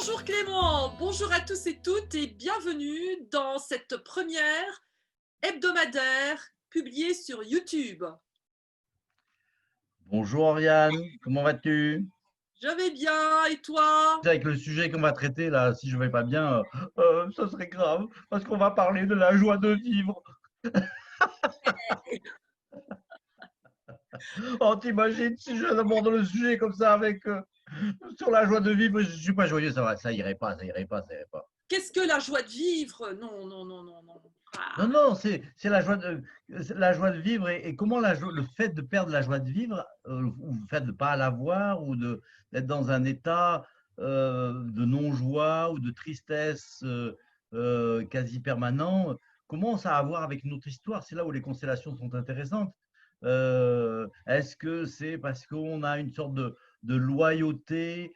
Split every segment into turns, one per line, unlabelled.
Bonjour Clément, bonjour à tous et toutes et bienvenue dans cette première hebdomadaire publiée sur YouTube.
Bonjour Oriane, comment vas-tu?
Je vais bien et toi?
Avec le sujet qu'on va traiter là, si je vais pas bien, ça serait grave, parce qu'on va parler de la joie de vivre. Oh, t'imagines si je aborde le sujet comme ça avec sur la joie de vivre, je suis pas joyeux, ça irait pas, ça irait pas, ça irait pas.
Qu'est-ce que la joie de vivre? Non, non, non, non, non.
Non,
Ah,
non, c'est la joie de vivre et comment le fait de perdre la joie de vivre, ou le fait de ne pas l'avoir, ou d'être dans un état de non-joie ou de tristesse quasi permanent, comment ça a à voir avec notre histoire? C'est là où les constellations sont intéressantes. Est-ce que c'est parce qu'on a une sorte de loyauté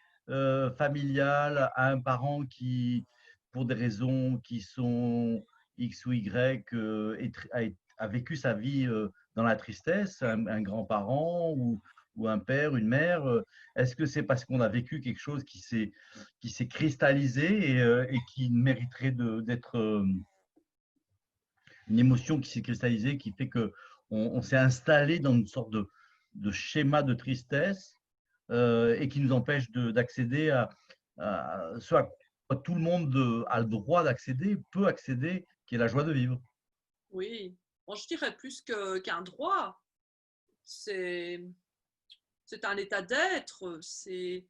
familiale à un parent qui, pour des raisons qui sont X ou Y a vécu sa vie dans la tristesse, un grand-parent ou un père, une mère? Est-ce que c'est parce qu'on a vécu quelque chose qui s'est cristallisé et qui mériterait d'être une émotion qui s'est cristallisée, qui fait que on s'est installé dans une sorte de schéma de tristesse et qui nous empêche d'accéder à ce à quoi tout le monde a le droit d'accéder, peut accéder, qui est la joie de vivre.
oui, bon, je dirais plus qu'un droit. C'est c'est un état d'être, c'est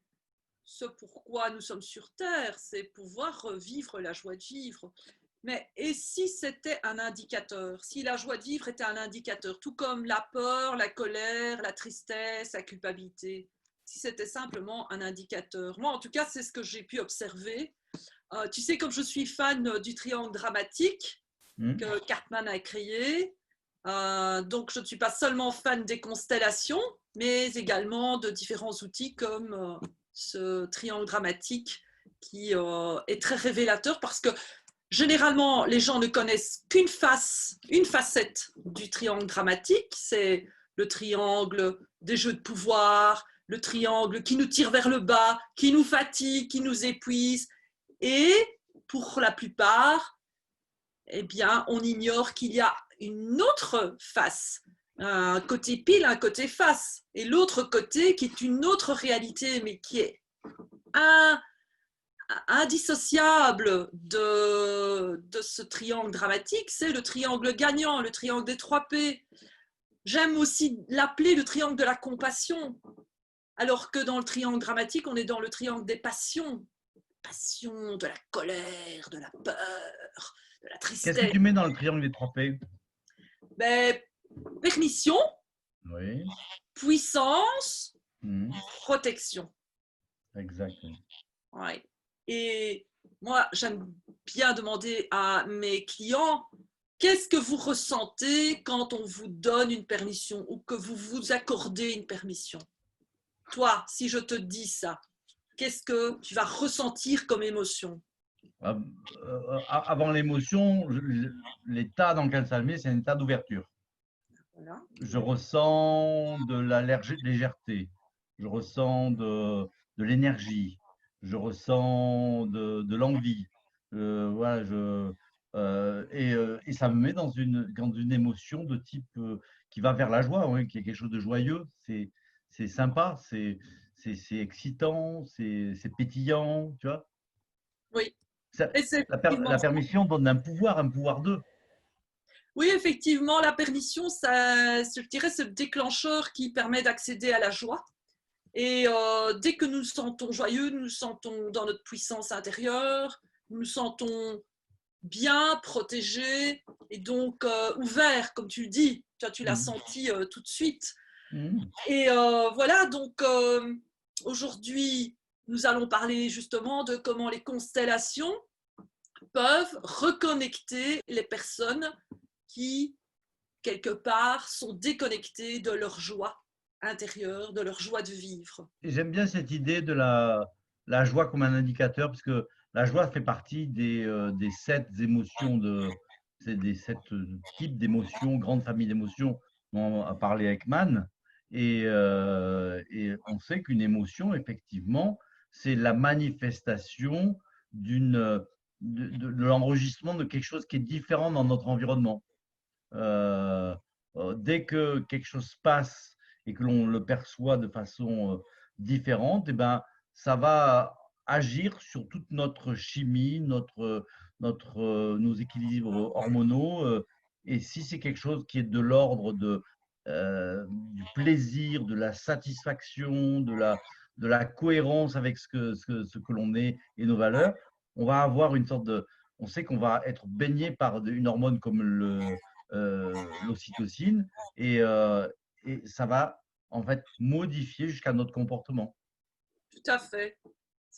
ce pourquoi nous sommes sur Terre, c'est pouvoir vivre la joie de vivre. Mais et si c'était un indicateur, si la joie de vivre était un indicateur, tout comme la peur, la colère, la tristesse, la culpabilité, si c'était simplement un indicateur. Moi, en tout cas, c'est ce que j'ai pu observer. Tu sais, comme je suis fan du triangle dramatique
Hmm.
que Cartman a créé, donc je ne suis pas seulement fan des constellations, mais également de différents outils comme ce triangle dramatique qui est très révélateur parce que généralement, les gens ne connaissent qu'une face, une facette du triangle dramatique. C'est le triangle des jeux de pouvoir, le triangle qui nous tire vers le bas, qui nous fatigue, qui nous épuise. Et pour la plupart, eh bien, on ignore qu'il y a une autre face, un côté pile, un côté face, et l'autre côté qui est une autre réalité, mais qui est un, indissociable de ce triangle dramatique, c'est le triangle gagnant, le triangle des 3 P. J'aime aussi l'appeler le triangle de la compassion, alors que dans le triangle dramatique, on est dans le triangle des passions. Passion, de la colère, de la peur, de la
Qu'est-ce que
tristesse.
tu mets dans le triangle des 3 P?
Ben, permission,
Oui.
puissance,
Hmm.
protection.
Exact.
Ouais. Et moi, j'aime bien demander à mes clients, qu'est-ce que vous ressentez quand on vous donne une permission ou que vous vous accordez une permission? Toi, si je te dis ça, qu'est-ce que tu vas ressentir comme émotion?
Avant l'émotion, l'état dans lequel ça le met, c'est un état d'ouverture.
Voilà.
Je ressens de la légèreté, je ressens de l'énergie, je ressens de l'envie. Voilà, et ça me met dans une émotion de type qui va vers la joie, ouais, qui est quelque chose de joyeux. C'est sympa, c'est excitant, c'est pétillant, tu vois.
Oui,
Ça-
et c'est effectivement
la permission donne un pouvoir d'eux.
oui, effectivement, la permission, ça, je dirais, c'est le déclencheur qui permet d'accéder à la joie. Et dès que nous nous sentons joyeux, nous nous sentons dans notre puissance intérieure, nous nous sentons bien protégés et donc ouverts, comme tu le dis. Toi, tu l'as
Mm.
senti tout de suite.
Mm.
Et voilà, donc aujourd'hui, nous allons parler justement de comment les constellations peuvent reconnecter les personnes qui, quelque part, sont déconnectées de leur joie intérieure, de leur joie de vivre.
Et j'aime bien cette idée de la joie comme un indicateur, parce que la joie fait partie des 7 émotions, c'est des 7 types d'émotions, grande famille d'émotions dont a parlé Ekman. Et on sait qu'une émotion, effectivement, c'est la manifestation de l'enregistrement de quelque chose qui est différent dans notre environnement. Dès que quelque chose se passe et que l'on le perçoit de façon différente, eh ben, ça va agir sur toute notre chimie, nos équilibres hormonaux. Et si c'est quelque chose qui est de l'ordre du plaisir, de la satisfaction, de la cohérence avec ce que l'on est et nos valeurs, on va avoir une sorte de… On sait qu'on va être baigné par une hormone comme l'ocytocine et ça va en fait modifier jusqu'à notre comportement.
Tout à fait.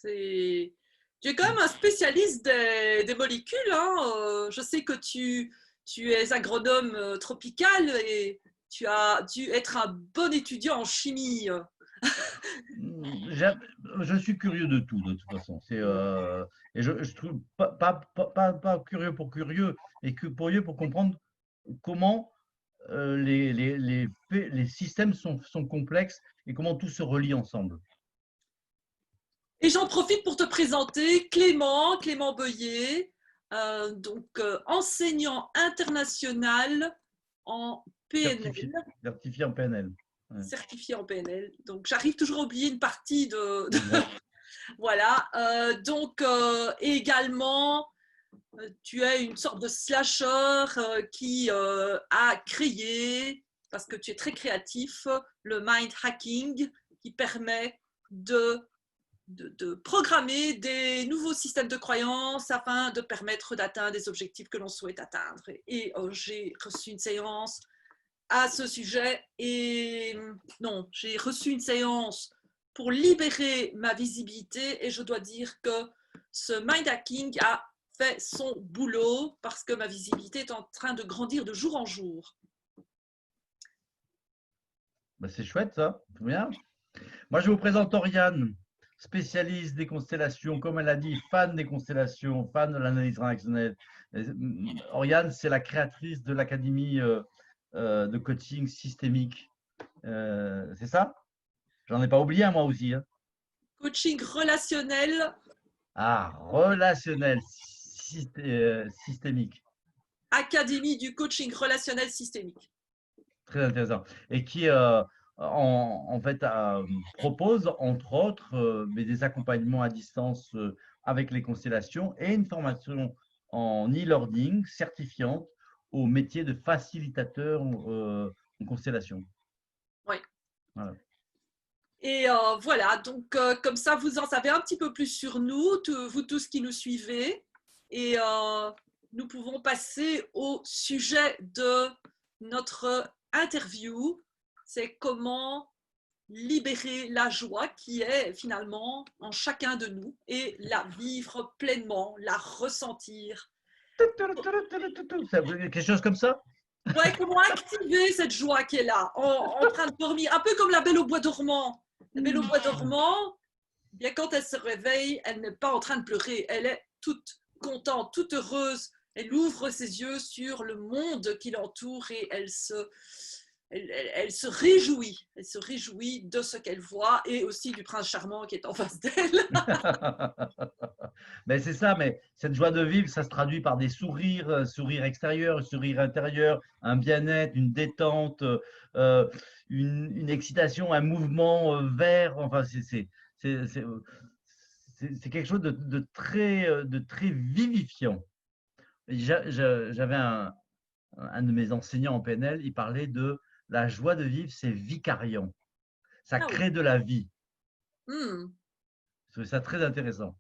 Tu es quand même un spécialiste des molécules, hein. Je sais que tu es agronome tropical et tu as dû être un bon étudiant en chimie.
Je suis curieux de tout, de toute façon. Et je trouve pas curieux pour curieux, mais curieux pour comprendre comment les systèmes sont complexes et comment tout se relie ensemble.
Et j'en profite pour te présenter Clément Boyer, enseignant international en PNL.
Certifié en PNL.
Ouais. Certifié en PNL. Donc, j'arrive toujours à oublier une partie de…
Ouais.
Voilà. Également, tu es une sorte de slasher qui a créé, parce que tu es très créatif, le mind hacking qui permet de programmer des nouveaux systèmes de croyances afin de permettre d'atteindre des objectifs que l'on souhaite atteindre. Et j'ai reçu une séance à ce sujet j'ai reçu une séance pour libérer ma visibilité et je dois dire que ce mind hacking a fait son boulot parce que ma visibilité est en train de grandir de jour en jour.
Ben, c'est chouette ça, bien. Moi je vous présente Oriane, spécialiste des constellations, comme elle a dit, fan des constellations, fan de l'analyse transactionnelle. Oriane, c'est la créatrice de l'académie de coaching systémique. C'est ça? J'en ai pas oublié un moi aussi. Hein.
Coaching relationnel.
Ah, relationnel systémique.
Académie du coaching relationnel systémique.
Très intéressant. Et qui en fait propose entre autres des accompagnements à distance avec les constellations et une formation en e-learning certifiante au métier de facilitateur en constellation.
Oui.
Voilà.
Et voilà, donc comme ça, vous en savez un petit peu plus sur nous, vous tous qui nous suivez. Et nous pouvons passer au sujet de notre interview. C'est comment libérer la joie qui est finalement en chacun de nous et la vivre pleinement, la ressentir.
Quelque chose comme ça?
Ouais, comment activer cette joie qui est là, en train de dormir, un peu comme la Belle au bois dormant. La Belle au bois dormant, bien quand elle se réveille, elle n'est pas en train de pleurer, elle est toute contente, toute heureuse. Elle ouvre ses yeux sur le monde qui l'entoure et elle se réjouit. Elle se réjouit de ce qu'elle voit et aussi du prince charmant qui est en face d'elle.
Mais c'est ça, mais cette joie de vivre, ça se traduit par des sourires, sourires extérieurs, sourires intérieurs, un bien-être, une détente, une excitation, un mouvement vert. Enfin, c'est quelque chose de très vivifiant. J'avais un de mes enseignants en PNL, il parlait de la joie de vivre, c'est vicariant. Ça crée de la vie. Je trouve ça très intéressant.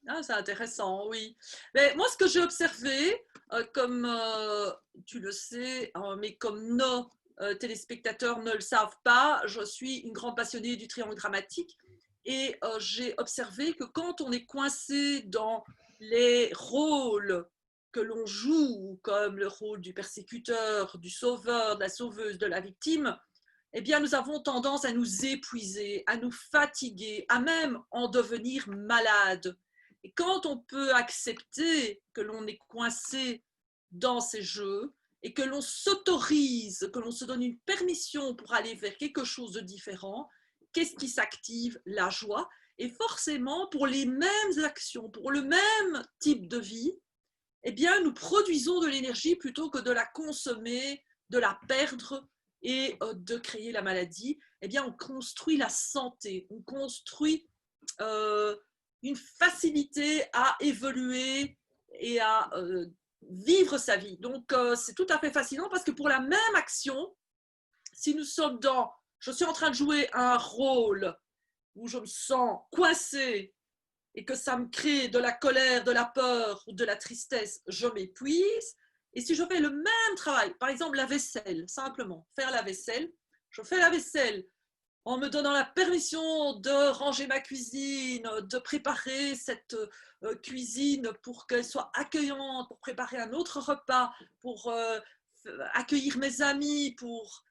Ah, c'est intéressant, oui. Mais moi, ce que j'ai observé, comme tu le sais, mais comme nos téléspectateurs ne le savent pas, je suis une grande passionnée du triangle dramatique et j'ai observé que quand on est coincé dans les rôles que l'on joue, comme le rôle du persécuteur, du sauveur, de la sauveuse, de la victime, eh bien, nous avons tendance à nous épuiser, à nous fatiguer, à même en devenir malade. Et quand on peut accepter que l'on est coincé dans ces jeux et que l'on s'autorise, que l'on se donne une permission pour aller vers quelque chose de différent, qu'est-ce qui s'active? La joie. Et forcément, pour les mêmes actions, pour le même type de vie, eh bien, nous produisons de l'énergie plutôt que de la consommer, de la perdre et de créer la maladie. Eh bien, on construit la santé, on construit une facilité à évoluer et à vivre sa vie. Donc, c'est tout à fait fascinant parce que pour la même action, si nous sommes dans, je suis en train de jouer un rôle où je me sens coincée et que ça me crée de la colère, de la peur ou de la tristesse, je m'épuise. Et si je fais le même travail, par exemple la vaisselle, simplement, faire la vaisselle, je fais la vaisselle en me donnant la permission de ranger ma cuisine, de préparer cette cuisine pour qu'elle soit accueillante, pour préparer un autre repas, pour accueillir mes amis, pour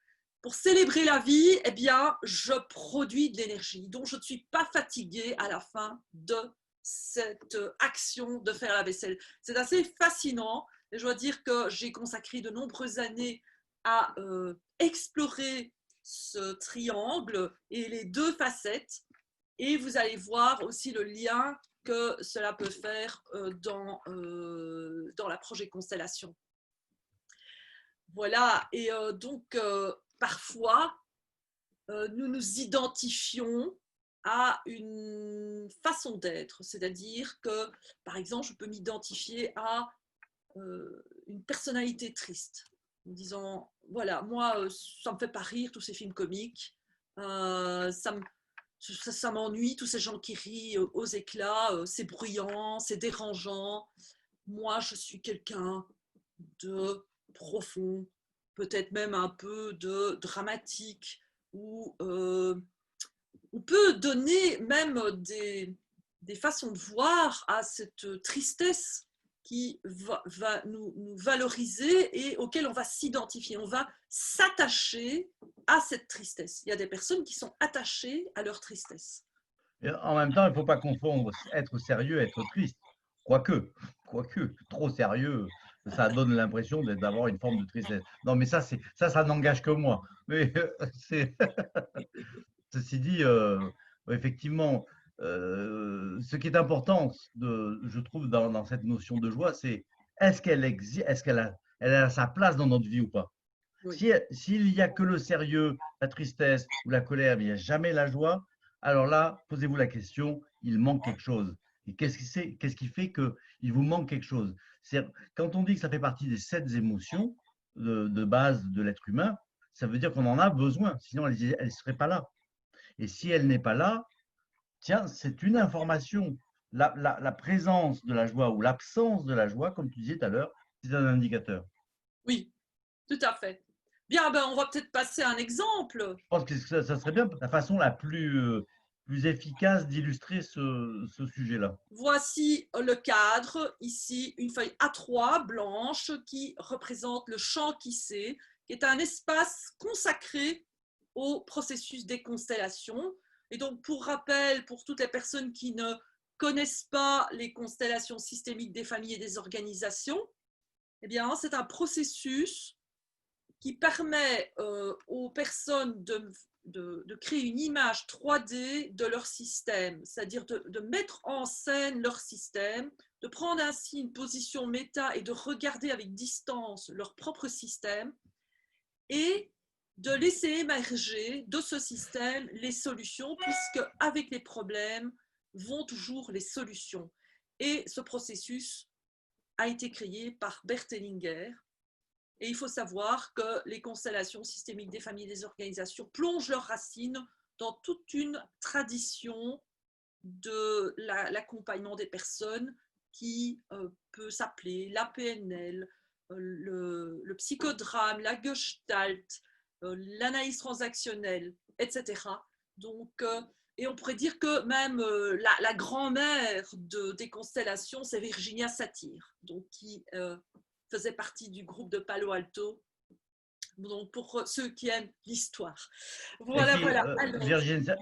célébrer la vie, eh bien, je produis de l'énergie. Donc, je ne suis pas fatiguée à la fin de cette action de faire la vaisselle. C'est assez fascinant. Et je dois dire que j'ai consacré de nombreuses années à explorer ce triangle et les deux facettes. Et vous allez voir aussi le lien que cela peut faire dans la projet Constellation. Voilà, et donc parfois, nous nous identifions à une façon d'être, c'est-à-dire que, par exemple, je peux m'identifier à une personnalité triste, en disant, voilà, moi, ça ne me fait pas rire, tous ces films comiques, ça m'ennuie, tous ces gens qui rient aux éclats, c'est bruyant, c'est dérangeant. Moi, je suis quelqu'un de profond, peut-être même un peu de dramatique, où on peut donner même des façons de voir à cette tristesse qui va nous valoriser et auquel on va s'identifier, on va s'attacher à cette tristesse. Il y a des personnes qui sont attachées à leur tristesse.
Et en même temps, il ne faut pas confondre être sérieux et être triste. Quoique, trop sérieux, ça donne l'impression d'avoir une forme de tristesse. Non, mais ça n'engage que moi. Mais ceci dit, effectivement, ce qui est important, je trouve, dans cette notion de joie, c'est est-ce elle a sa place dans notre vie ou pas?
Oui.
S'il n'y a que le sérieux, la tristesse ou la colère, mais il n'y a jamais la joie, alors là, posez-vous la question, il manque quelque chose. Et qu'est-ce qui fait qu'il vous manque quelque chose? Quand on dit que ça fait partie des 7 émotions de base de l'être humain, ça veut dire qu'on en a besoin, sinon elle ne serait pas là. Et si elle n'est pas là, tiens, c'est une information. La présence de la joie ou l'absence de la joie, comme tu disais tout à l'heure, c'est un indicateur.
Oui, tout à fait. Bien, ben, on va peut-être passer à un exemple.
Je pense que ça serait bien la façon la plus efficace d'illustrer ce sujet-là.
Voici le cadre, ici une feuille A3 blanche qui représente le champ Kissé, qui est un espace consacré au processus des constellations. Et donc, pour rappel, pour toutes les personnes qui ne connaissent pas les constellations systémiques des familles et des organisations, eh bien, c'est un processus qui permet aux personnes de créer une image 3D de leur système, c'est-à-dire de mettre en scène leur système, de prendre ainsi une position méta et de regarder avec distance leur propre système et de laisser émerger de ce système les solutions, puisque avec les problèmes vont toujours les solutions. Et ce processus a été créé par Bert Hellinger. Et il faut savoir que les constellations systémiques des familles et des organisations plongent leurs racines dans toute une tradition de l'accompagnement des personnes qui peut s'appeler la PNL, le psychodrame, la gestalt, l'analyse transactionnelle, etc. Donc, et on pourrait dire que même la grand-mère des constellations, c'est Virginia Satir, donc qui faisait partie du groupe de Palo Alto. Donc, pour ceux qui aiment l'histoire. Voilà,
Et puis,
voilà. Alors,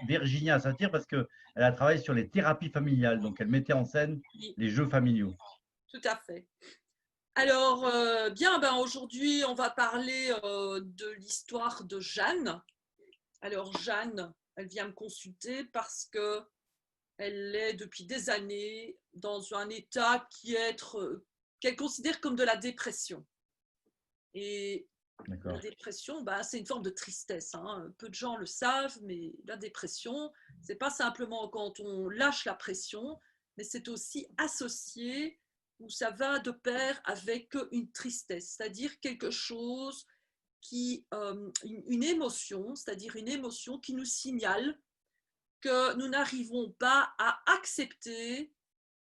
Virginia Satir, parce qu'elle a travaillé sur les thérapies familiales, donc elle mettait en scène
oui,
les jeux familiaux.
tout à fait. Alors, bien, ben, aujourd'hui, on va parler de l'histoire de Jeanne. Alors, Jeanne, elle vient me consulter parce que elle est depuis des années dans un état qu'elle considère comme de la dépression. Et la dépression, bah, c'est une forme de tristesse, hein. Peu de gens le savent, mais la dépression, c'est pas simplement quand on lâche la pression, mais c'est aussi associé ou ça va de pair avec une tristesse, c'est-à-dire quelque chose une émotion, c'est-à-dire une émotion qui nous signale que nous n'arrivons pas à accepter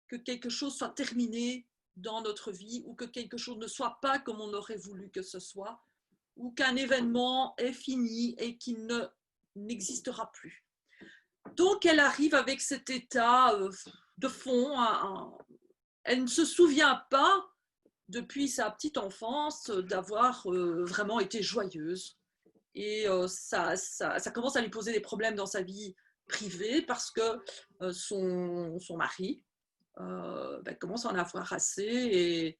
que quelque chose soit terminé dans notre vie ou que quelque chose ne soit pas comme on aurait voulu que ce soit ou qu'un événement est fini et qu'il n'existera plus. Donc elle arrive avec cet état de fond, elle ne se souvient pas depuis sa petite enfance d'avoir vraiment été joyeuse. Et ça commence à lui poser des problèmes dans sa vie privée parce que son mari commence à en avoir assez et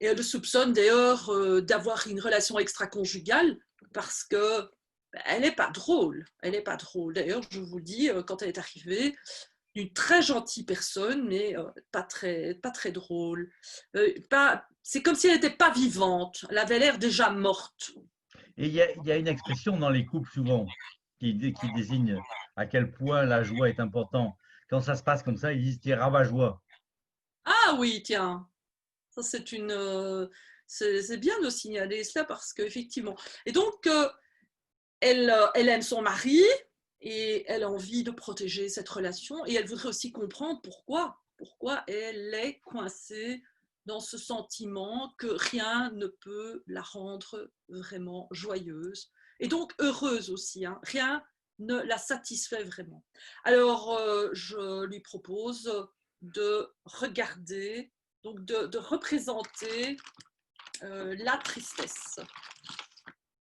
elle le soupçonne d'ailleurs d'avoir une relation extra-conjugale parce que elle n'est pas drôle. Elle n'est pas drôle. D'ailleurs, je vous le dis, quand elle est arrivée, une très gentille personne, mais pas très drôle. C'est comme si elle n'était pas vivante. Elle avait l'air déjà morte.
Et il y a une expression dans les couples souvent qui désigne à quel point la joie est importante. Quand ça se passe comme ça, ils disent tu es rabat-joie.
Ah oui, tiens, ça c'est bien de signaler cela parce qu'effectivement. Et donc, elle aime son mari et elle a envie de protéger cette relation et elle voudrait aussi comprendre pourquoi elle est coincée dans ce sentiment que rien ne peut la rendre vraiment joyeuse et donc heureuse aussi, hein. Rien ne la satisfait vraiment. Alors, je lui propose de regarder, donc de représenter la tristesse.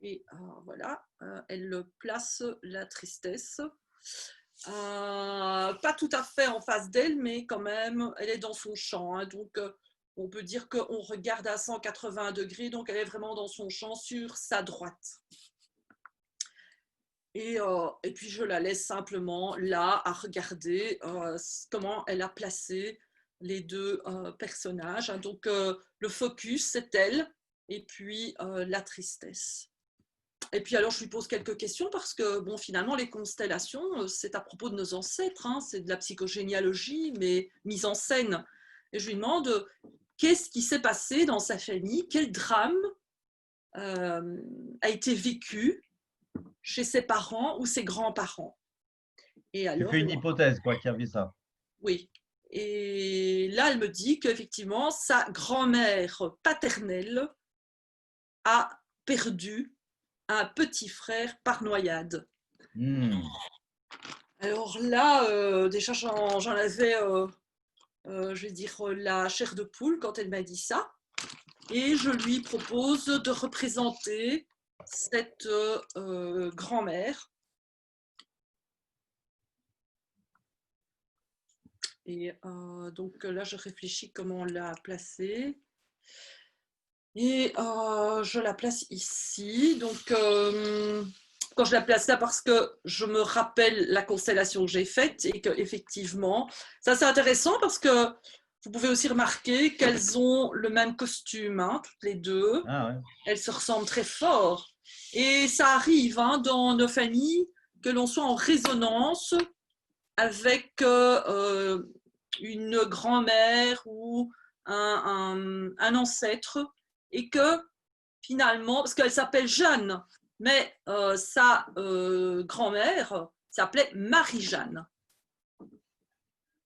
Et voilà, elle place la tristesse. Pas tout à fait en face d'elle, mais quand même, elle est dans son champ, hein, donc on peut dire qu'on regarde à 180 degrés, donc elle est vraiment dans son champ sur sa droite. Et puis je la laisse simplement là à regarder comment elle a placé les deux personnages, hein. Donc le focus, c'est elle, et puis la tristesse. Et puis alors je lui pose quelques questions parce que bon, finalement les constellations, c'est à propos de nos ancêtres, hein, c'est de la psychogénéalogie mais mise en scène. Et je lui demande qu'est-ce qui s'est passé dans sa famille, quel drame a été vécu chez ses parents ou ses grands-parents. Et
Tu
alors,
fais une hypothèse, quoi, qui a vu ça.
oui. Et là, elle me dit qu'effectivement, sa grand-mère paternelle a perdu un petit frère par noyade.
Hmm.
Alors là, déjà, j'en avais, je vais dire, la chair de poule quand elle m'a dit ça. Et je lui propose de représenter cette grand-mère. Et donc là, je réfléchis comment la placer. Et je la place ici. Donc, quand je la place là, parce que je me rappelle la constellation que j'ai faite et qu'effectivement, ça c'est intéressant parce que vous pouvez aussi remarquer qu'elles ont le même costume, hein, toutes les deux.
Ah ouais.
Elles se ressemblent très fort. Et ça arrive hein, dans nos familles que l'on soit en résonance avec une grand-mère ou un ancêtre et que finalement, parce qu'elle s'appelle Jeanne, mais sa grand-mère s'appelait Marie-Jeanne.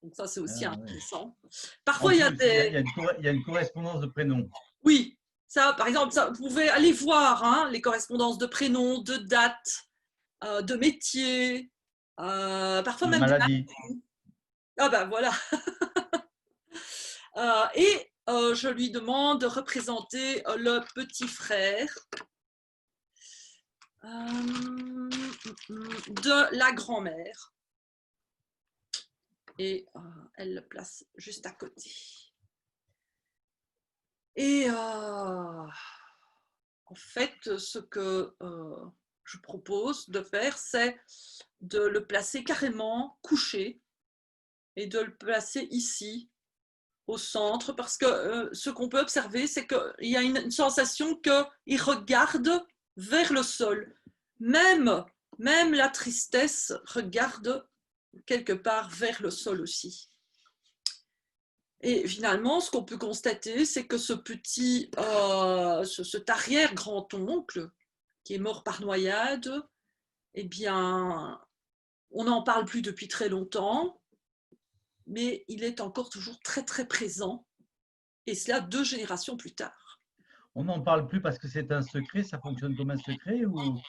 Donc ça, c'est aussi
Ah ouais.
intéressant.
En
Parfois, il y a
plus,
des...
il y a une correspondance de prénoms.
Oui, ça, par exemple, ça, vous pouvez aller voir hein, les correspondances de prénoms, de dates, de métiers, parfois
De
même des
maladie.
maladies. Ah ben voilà. Et je lui demande de représenter le petit frère de la grand-mère. Et elle le place juste à côté. Et en fait, ce que je propose de faire, c'est de le placer carrément couché et de le placer ici, au centre, parce que ce qu'on peut observer, c'est qu'il y a une sensation qu'il regarde vers le sol. Même la tristesse regarde quelque part vers le sol aussi. Et finalement, ce qu'on peut constater, c'est que cet arrière-grand-oncle, qui est mort par noyade, eh bien, on n'en parle plus depuis très longtemps, mais il est encore toujours très très présent, et cela 2 générations plus tard.
On n'en parle plus parce que c'est un secret, ça fonctionne comme un secret ou tout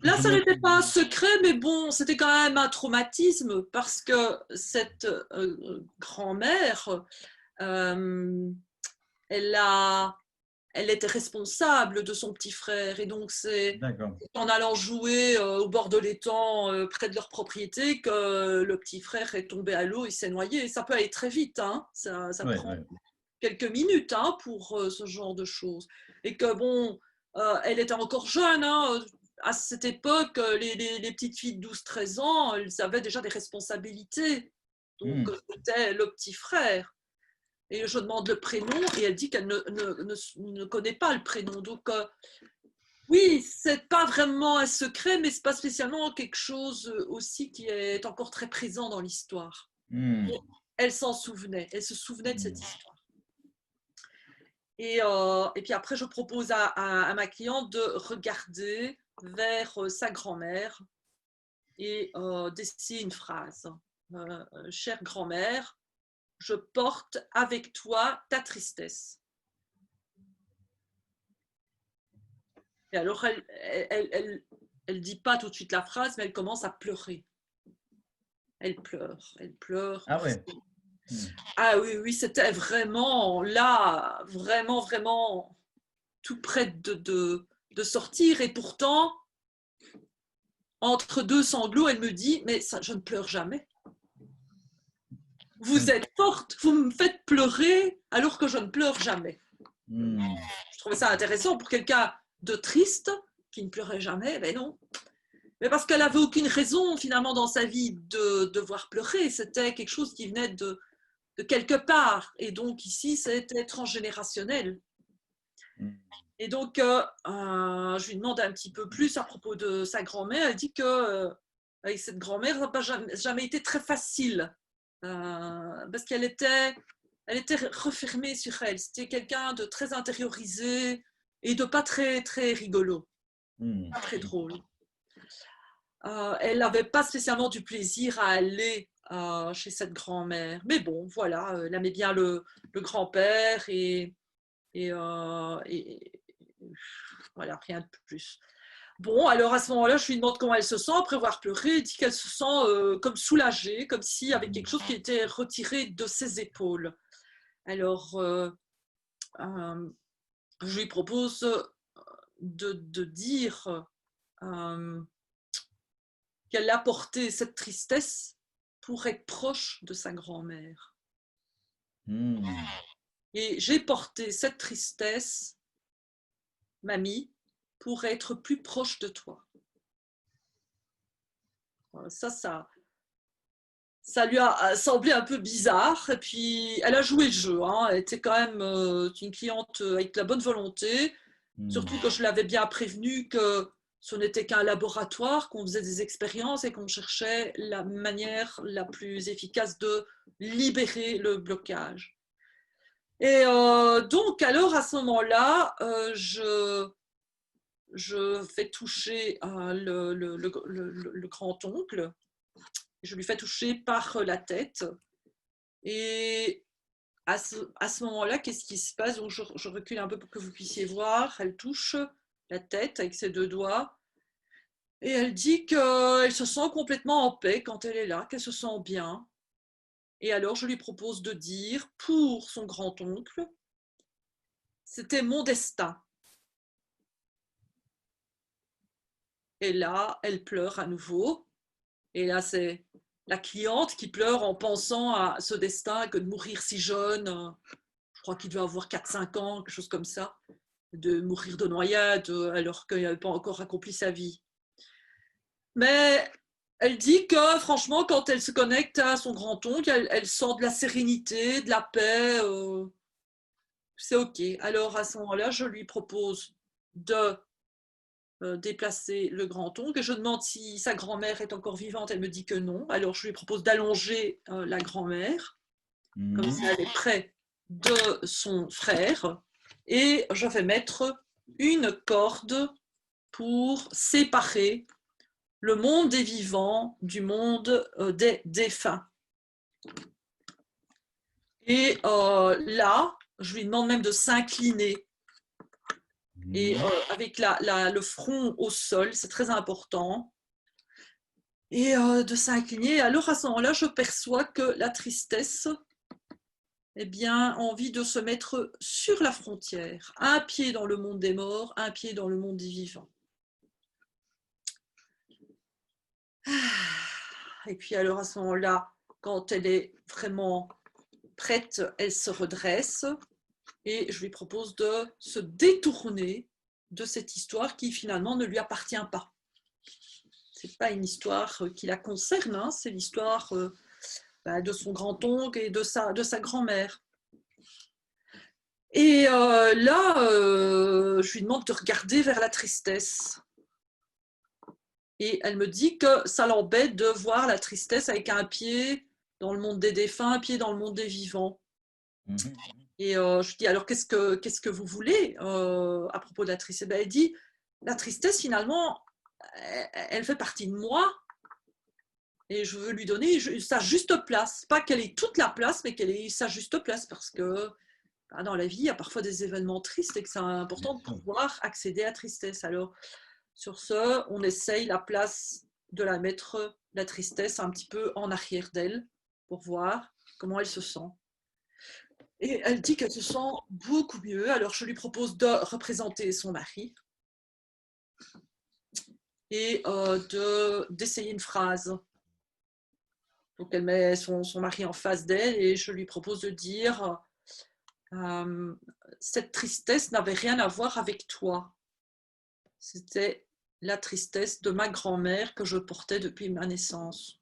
Là,
le
ça
monde...
n'était pas un secret, mais bon, c'était quand même un traumatisme parce que cette grand-mère, elle était responsable de son petit frère, et donc c'est
D'accord.
en allant jouer au bord de l'étang près de leur propriété que le petit frère est tombé à l'eau et s'est noyé. Et ça peut aller très vite, hein. Ça
Ouais,
prend
ouais.
quelques minutes, hein, pour ce genre de choses. Et que bon, elle était encore jeune, hein. À cette époque, les petites filles de 12-13 ans, elles avaient déjà des responsabilités. Donc c'était le petit frère. Et je demande le prénom et elle dit qu'elle ne connaît pas le prénom. Donc oui, c'est pas vraiment un secret, mais c'est pas spécialement quelque chose aussi qui est encore très présent dans l'histoire. Elle s'en souvenait, elle se souvenait de cette histoire. Et puis après, je propose à ma cliente de regarder vers sa grand-mère et d'essayer une phrase. Chère grand-mère, je porte avec toi ta tristesse. Et alors, elle dit pas tout de suite la phrase, mais elle commence à pleurer. Elle pleure.
Ah ouais.
Ah oui, oui, c'était vraiment là, vraiment, vraiment tout près de sortir. Et pourtant, entre 2 sanglots, elle me dit, mais ça, je ne pleure jamais. Vous êtes forte, vous me faites pleurer alors que je ne pleure jamais. Je trouvais ça intéressant pour quelqu'un de triste qui ne pleurait jamais, mais non. Mais parce qu'elle n'avait aucune raison finalement dans sa vie de devoir pleurer, c'était quelque chose qui venait de quelque part. Et donc ici, c'était transgénérationnel. Et donc, je lui demande un petit peu plus à propos de sa grand-mère. Elle dit que avec cette grand-mère, ça n'a pas jamais été très facile parce qu'elle était refermée sur elle. C'était quelqu'un de très intériorisé et de pas très, très rigolo, pas très drôle. Elle n'avait pas spécialement du plaisir à aller chez cette grand-mère. Mais bon, voilà, elle aimait bien le grand-père et voilà, rien de plus. Bon, alors à ce moment-là, je lui demande comment elle se sent après avoir pleuré. Elle dit qu'elle se sent comme soulagée, comme s'il y avait quelque chose qui était retiré de ses épaules. Alors, je lui propose de dire qu'elle a porté cette tristesse pour être proche de sa grand-mère. Et j'ai porté cette tristesse, mamie, pour être plus proche de toi. Ça lui a semblé un peu bizarre. Et puis, elle a joué le jeu. Hein. Elle était quand même une cliente avec la bonne volonté. Surtout que je l'avais bien prévenue que ce n'était qu'un laboratoire, qu'on faisait des expériences et qu'on cherchait la manière la plus efficace de libérer le blocage. Et donc, alors, à ce moment-là, je fais toucher le grand-oncle. Je lui fais toucher par la tête. Et à ce moment-là, qu'est-ce qui se passe? Donc, je recule un peu pour que vous puissiez voir. Elle touche la tête avec ses 2 doigts. Et elle dit qu'elle se sent complètement en paix quand elle est là, qu'elle se sent bien. Et alors, je lui propose de dire, pour son grand-oncle, c'était mon destin. Et là, elle pleure à nouveau. Et là, c'est la cliente qui pleure en pensant à ce destin, que de mourir si jeune. Je crois qu'il devait avoir 4-5 ans, quelque chose comme ça, de mourir de noyade alors qu'il n'avait pas encore accompli sa vie. Mais Elle dit que franchement, quand elle se connecte à son grand-oncle, elle sent de la sérénité, de la paix. C'est OK. Alors à ce moment-là, je lui propose de déplacer le grand-oncle. Je demande si sa grand-mère est encore vivante. Elle me dit que non. Alors je lui propose d'allonger la grand-mère. Comme ça, elle est près de son frère. Et je vais mettre une corde pour séparer le monde des vivants du monde des défunts. Et là, je lui demande même de s'incliner. Et avec le front au sol, c'est très important. Et de s'incliner. Alors à ce moment-là, je perçois que la tristesse, eh bien, a envie de se mettre sur la frontière. Un pied dans le monde des morts, un pied dans le monde des vivants. Et puis alors à ce moment-là, quand elle est vraiment prête, elle se redresse et je lui propose de se détourner de cette histoire qui finalement ne lui appartient pas. C'est pas une histoire qui la concerne, hein, c'est l'histoire de son grand-oncle et de sa grand-mère. Et là, je lui demande de regarder vers la tristesse. Et elle me dit que ça l'embête de voir la tristesse avec un pied dans le monde des défunts, un pied dans le monde des vivants. Et je lui dis, alors qu'est-ce que vous voulez à propos de la tristesse? Ben, elle dit, la tristesse, finalement, elle fait partie de moi et je veux lui donner sa juste place. Pas qu'elle ait toute la place, mais qu'elle ait sa juste place parce que dans la vie, il y a parfois des événements tristes et que c'est important de pouvoir accéder à la tristesse. Alors, sur ce, on essaye la place de la mettre, la tristesse, un petit peu en arrière d'elle pour voir comment elle se sent. Et elle dit qu'elle se sent beaucoup mieux. Alors, je lui propose de représenter son mari et d'essayer une phrase. Donc, elle met son mari en face d'elle et je lui propose de dire cette tristesse n'avait rien à voir avec toi. C'était la tristesse de ma grand-mère que je portais depuis ma naissance.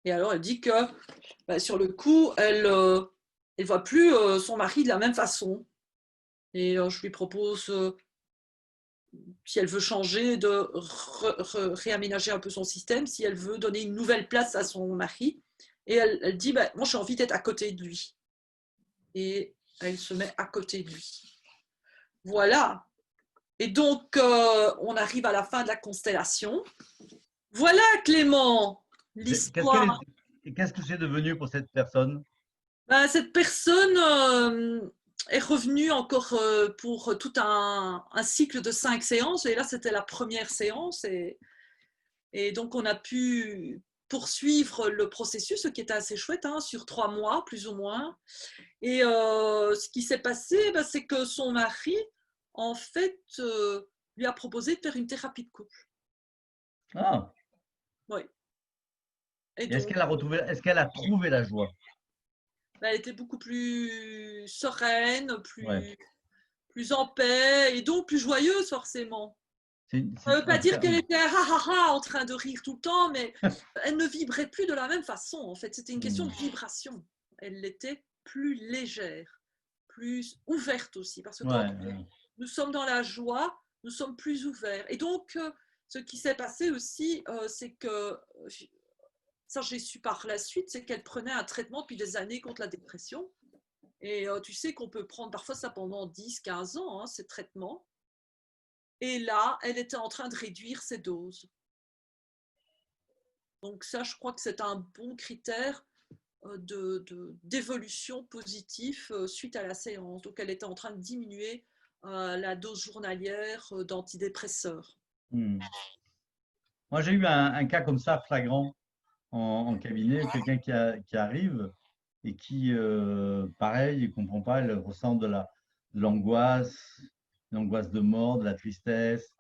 Et alors, elle dit que sur le coup, elle ne voit plus son mari de la même façon. Et je lui propose, si elle veut changer, de réaménager un peu son système, si elle veut donner une nouvelle place à son mari. Et elle dit, moi j'ai envie d'être à côté de lui. Et elle se met à côté de lui. Voilà. Et donc, on arrive à la fin de la constellation. Voilà, Clément, l'histoire.
Qu'est-ce que c'est devenu pour cette personne?
Cette personne est revenue encore pour tout un cycle de 5 séances. Et là, c'était la première séance. Et donc, on a pu poursuivre le processus, ce qui était assez chouette, hein, sur 3 mois, plus ou moins. Et ce qui s'est passé, c'est que son mari, en fait, lui a proposé de faire une thérapie de couple.
Ah.
Oui. Et
Est-ce
donc,
qu'elle a trouvé la joie?
elle était beaucoup plus sereine,
Ouais.
plus en paix et donc plus joyeuse forcément. Ça ne veut pas dire qu'elle était en train de rire tout le temps, mais elle ne vibrait plus de la même façon. En fait, c'était une question de vibration. Elle était plus légère, plus ouverte aussi, parce que quand nous sommes dans la joie, nous sommes plus ouverts. Et donc, ce qui s'est passé aussi, c'est que ça, j'ai su par la suite, c'est qu'elle prenait un traitement depuis des années contre la dépression. Et tu sais qu'on peut prendre parfois ça pendant 10-15 ans, hein, ces traitements. Et là, elle était en train de réduire ses doses. Donc ça, je crois que c'est un bon critère d'évolution positive suite à la séance. Donc elle était en train de diminuer la dose journalière d'antidépresseurs.
Moi, j'ai eu un cas comme ça flagrant en cabinet, quelqu'un qui arrive et qui, pareil, il ne comprend pas, elle ressent de l'angoisse de mort, de la tristesse.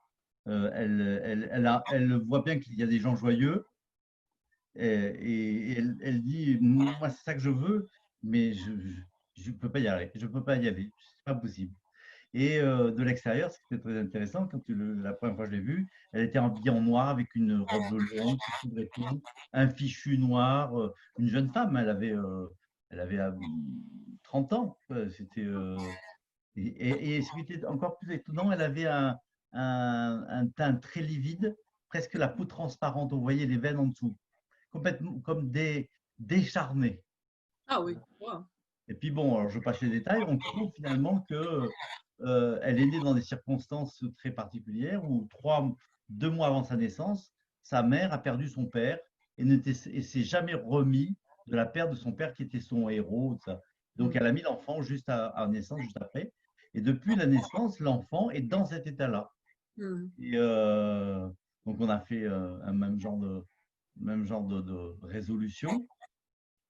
Elle voit bien qu'il y a des gens joyeux et elle dit, moi, c'est ça que je veux, mais je ne peux pas y aller, je peux pas y aller, c'est pas possible. Et de l'extérieur, c'était très intéressant. La première fois que je l'ai vue, elle était habillée en noir avec une robe longue qui couvrait tout, un fichu noir, une jeune femme. Elle avait 30 ans. C'était, et ce qui était encore plus étonnant, elle avait un teint très livide, presque la peau transparente. On voyait les veines en dessous, complètement comme décharnées.
Ah oui. Wow.
Et puis bon, alors je passe les détails, on trouve finalement que elle est née dans des circonstances très particulières où 2 mois avant sa naissance, sa mère a perdu son père et s'est jamais remis de la perte de son père qui était son héros. Tout ça. Donc elle a mis l'enfant juste à naissance, juste après. Et depuis la naissance, l'enfant est dans cet état-là. Et donc on a fait un même genre de résolution.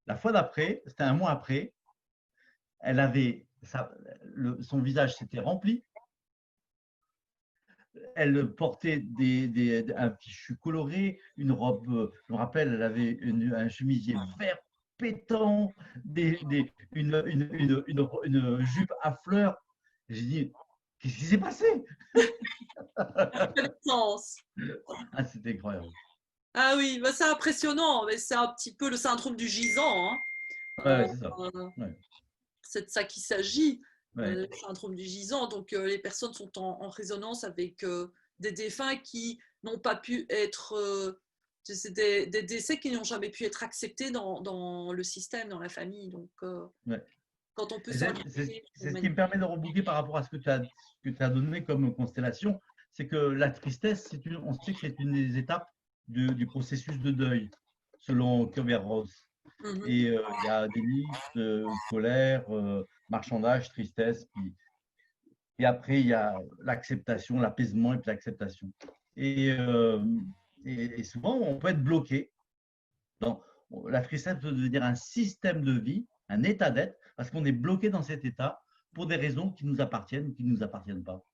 La fois d'après, c'était un mois après, elle avait son visage s'était rempli. Elle portait un fichu coloré, une robe, je me rappelle, elle avait un chemisier vert pétant, une jupe à fleurs. J'ai dit, qu'est-ce qui s'est passé?
Quel sens.
Ah, c'était incroyable.
Ah oui, bah, c'est impressionnant, mais c'est un petit peu le syndrome du gisant, hein.
Ouais, c'est ça.
Euh,
Ouais,
c'est de ça qu'il s'agit,
ouais.
le syndrome du gisant. Donc, les personnes sont en résonance avec des défunts qui n'ont pas pu être. C'est des décès qui n'ont jamais pu être acceptés dans le système, dans la famille. Donc,
Ouais.
quand on peut
Et
s'en
C'est
libérer,
c'est ce qui me permet de reboucler par rapport à ce que tu as donné comme constellation. C'est que la tristesse, on sait que c'est une des étapes du processus de deuil, selon Kübler-Ross. Et il y a délice, colère, marchandage, tristesse. Et après, il y a l'acceptation, l'apaisement et puis l'acceptation. Et, euh, et souvent, on peut être bloqué. Donc, la tristesse peut devenir un système de vie, un état d'être, parce qu'on est bloqué dans cet état pour des raisons qui nous appartiennent ou qui ne nous appartiennent pas.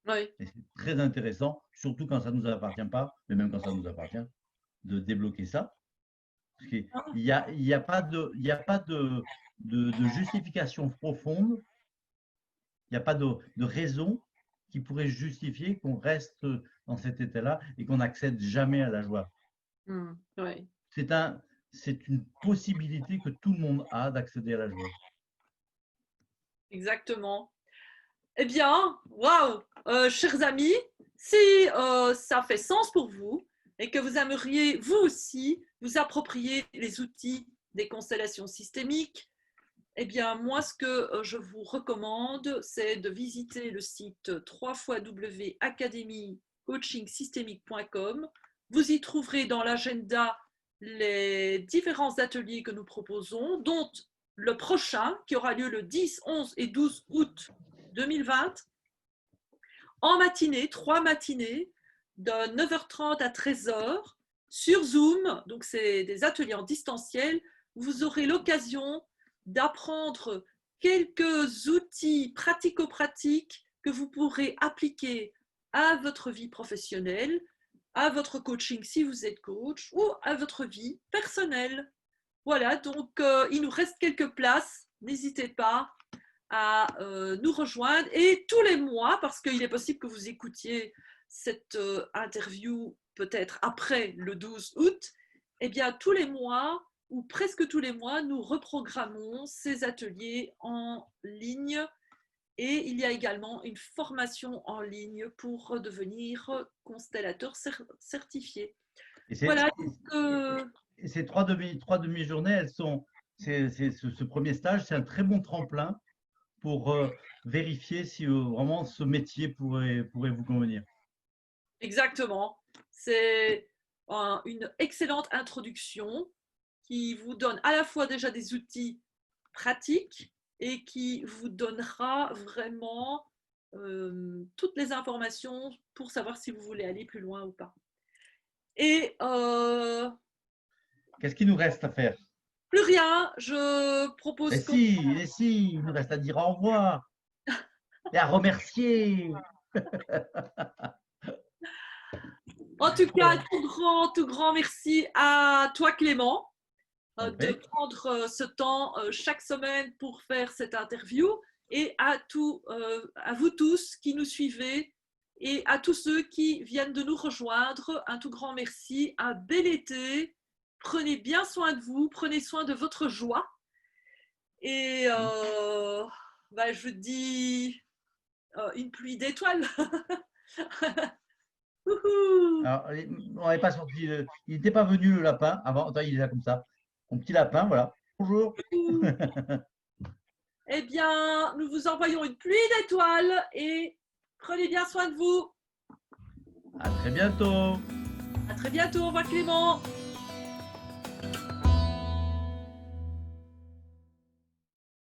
oui.
Et c'est très intéressant, surtout quand ça ne nous appartient pas, mais même quand ça nous appartient, de débloquer ça. Parce qu'il n'y a pas de justification profonde, il n'y a pas de raison qui pourrait justifier qu'on reste dans cet état-là et qu'on n'accède jamais à la joie.
Oui.
C'est une possibilité que tout le monde a d'accéder à la joie.
Exactement. Eh bien, waouh, chers amis, si ça fait sens pour vous et que vous aimeriez vous aussi vous approprier les outils des constellations systémiques, eh bien, moi, ce que je vous recommande, c'est de visiter le site www.academycoachingsystémique.com. Vous y trouverez dans l'agenda les différents ateliers que nous proposons, dont le prochain qui aura lieu le 10, 11 et 12 août 2020, en matinée, 3 matinées, de 9h30 à 13h, sur Zoom. Donc, c'est des ateliers en distanciel. Vous aurez l'occasion d'apprendre quelques outils pratico-pratiques que vous pourrez appliquer à votre vie professionnelle, à votre coaching si vous êtes coach, ou à votre vie personnelle. Voilà, donc il nous reste quelques places. N'hésitez pas à nous rejoindre. Et tous les mois, parce qu'il est possible que vous écoutiez cette interview peut-être après le 12 août, eh bien tous les mois, ou presque tous les mois, nous reprogrammons ces ateliers en ligne. Et il y a également une formation en ligne pour devenir constellateur certifié.
Et
Voilà.
ces trois demi-journées, ce premier stage, c'est un très bon tremplin pour vérifier si vraiment ce métier pourrait vous convenir.
Exactement. C'est une excellente introduction qui vous donne à la fois déjà des outils pratiques et qui vous donnera vraiment toutes les informations pour savoir si vous voulez aller plus loin ou pas. Et
qu'est-ce qu'il nous reste à faire?
Plus rien, je propose qu'on...
Et si, il nous reste à dire au revoir et à remercier.
En tout cas, tout grand merci à toi Clément de
Okay.
prendre ce temps chaque semaine pour faire cette interview. et à vous tous qui nous suivez et à tous ceux qui viennent de nous rejoindre, un tout grand merci, un bel été, prenez bien soin de vous, prenez soin de votre joie et je dis une pluie d'étoiles.
Alors, on n'avait pas sorti, il n'était pas venu le lapin avant. Attends, il est là comme ça. Mon petit lapin, voilà. Bonjour.
Eh bien, nous vous envoyons une pluie d'étoiles et prenez bien soin de vous.
À très bientôt.
À très bientôt. Au revoir Clément.